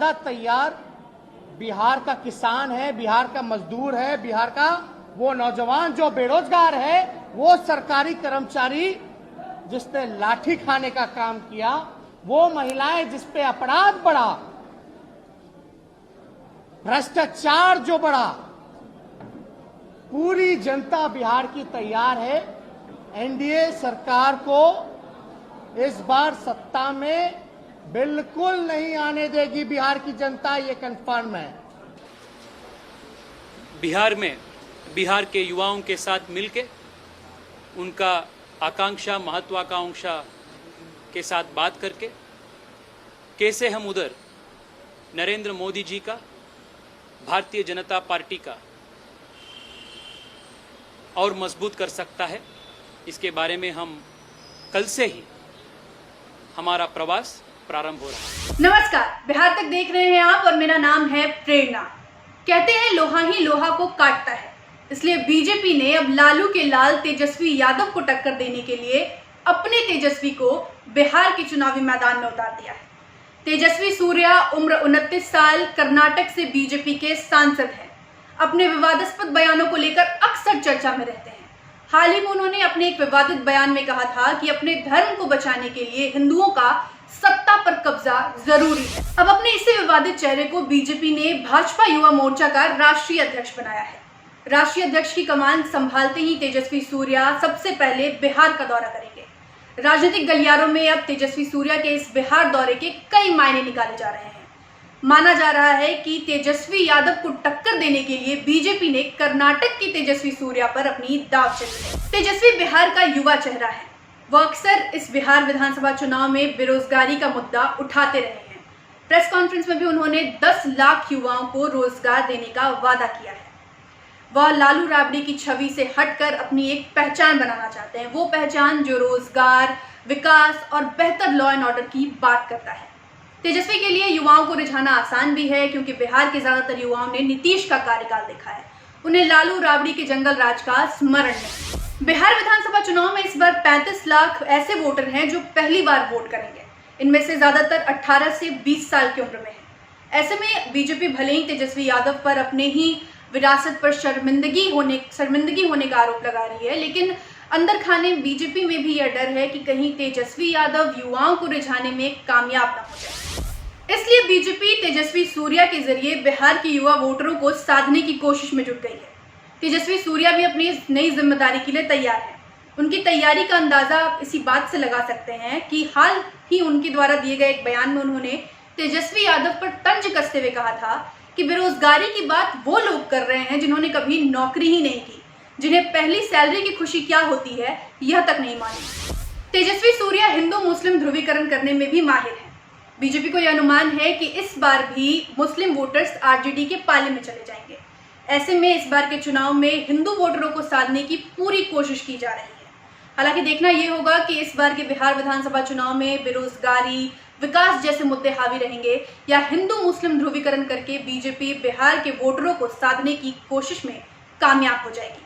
ज्यादा तैयार बिहार का किसान है, बिहार का मजदूर है, बिहार का वो नौजवान जो बेरोजगार है, वो सरकारी कर्मचारी जिसने लाठी खाने का काम किया, वो महिलाएं जिस पे अपराध बढ़ा, भ्रष्टाचार जो बढ़ा, पूरी जनता बिहार की तैयार है। एनडीए सरकार को इस बार सत्ता में बिल्कुल नहीं आने देगी बिहार की जनता, ये कंफर्म है। बिहार में बिहार के युवाओं के साथ मिलकर उनका आकांक्षा महत्वाकांक्षा के साथ बात करके कैसे हम उधर नरेंद्र मोदी जी का, भारतीय जनता पार्टी का और मजबूत कर सकता है, इसके बारे में हम कल से ही हमारा प्रवास प्रारंभ हो रहा है। नमस्कार, बिहार तक देख रहे हैं आप और मेरा नाम है प्रेरणा। कहते हैं लोहा ही लोहा को काटता है, इसलिए बीजेपी ने अब लालू के लाल तेजस्वी यादव को टक्कर देने के लिए अपने तेजस्वी को बिहार के चुनावी मैदान में उतार दिया है। तेजस्वी सूर्या उम्र 29 साल, कर्नाटक से बीजेपी के सांसद हैं। अपने विवादास्पद बयानों को लेकर अक्सर चर्चा में रहते हैं। हाल ही में उन्होंने अपने एक विवादित बयान में कहा था कि अपने धर्म को बचाने के लिए हिंदुओं का सत्ता पर कब्जा जरूरी है। अब अपने इसी विवादित चेहरे को बीजेपी ने भाजपा युवा मोर्चा का राष्ट्रीय अध्यक्ष बनाया है। राष्ट्रीय अध्यक्ष की कमान संभालते ही तेजस्वी सूर्या सबसे पहले बिहार का दौरा करेंगे। राजनीतिक गलियारों में अब तेजस्वी सूर्या के इस बिहार दौरे के कई मायने निकाले जा रहे हैं। माना जा रहा है कि तेजस्वी यादव को टक्कर देने के लिए बीजेपी ने कर्नाटक की तेजस्वी सूर्या पर अपनी दांव चली है। तेजस्वी बिहार का युवा चेहरा है। वो अक्सर इस बिहार विधानसभा चुनाव में बेरोजगारी का मुद्दा उठाते रहे हैं। प्रेस कॉन्फ्रेंस में भी उन्होंने 10 लाख युवाओं को रोजगार देने का वादा किया है। वह लालू राबड़ी की छवि से हटकर अपनी एक पहचान बनाना चाहते हैं, वो पहचान जो रोजगार, विकास और बेहतर लॉ एंड ऑर्डर की बात करता है। तेजस्वी के लिए युवाओं को रिझाना आसान भी है, क्योंकि बिहार के ज्यादातर युवाओं ने नीतीश का कार्यकाल देखा है। उन्हें लालू राबड़ी के जंगल राज का स्मरण है। बिहार विधानसभा चुनाव में इस बार 35 लाख ऐसे वोटर हैं जो पहली बार वोट करेंगे। इनमें से ज्यादातर 18 से 20 साल की उम्र में है। ऐसे में बीजेपी भले ही तेजस्वी यादव पर अपने ही विरासत पर शर्मिंदगी होने का आरोप लगा रही है, लेकिन अंदर खाने बीजेपी में भी यह डर है कि कहीं तेजस्वी यादव युवाओं को रिझाने में कामयाब न हो जाए। इसलिए बीजेपी तेजस्वी सूर्या के जरिए बिहार के युवा वोटरों को साधने की कोशिश में जुट गई है। तेजस्वी सूर्या भी अपनी इस नई जिम्मेदारी के लिए तैयार है। उनकी तैयारी का अंदाजा आप इसी बात से लगा सकते हैं कि हाल ही उनके द्वारा दिए गए एक बयान में उन्होंने तेजस्वी यादव पर तंज कसते हुए कहा था कि बेरोजगारी की बात वो लोग कर रहे हैं जिन्होंने कभी नौकरी ही नहीं की, जिन्हें पहली सैलरी की खुशी क्या होती है यह तक नहीं मानी। तेजस्वी सूर्या हिंदू मुस्लिम ध्रुवीकरण करने में भी माहिर है। बीजेपी को यह अनुमान है कि इस बार भी मुस्लिम वोटर्स आरजेडी के पाले में चले जाएंगे। ऐसे में इस बार के चुनाव में हिंदू वोटरों को साधने की पूरी कोशिश की जा रही है। हालांकि देखना यह होगा कि इस बार के बिहार विधानसभा चुनाव में बेरोजगारी, विकास जैसे मुद्दे हावी रहेंगे या हिंदू मुस्लिम ध्रुवीकरण करके बीजेपी बिहार के वोटरों को साधने की कोशिश में कामयाब हो जाएगी।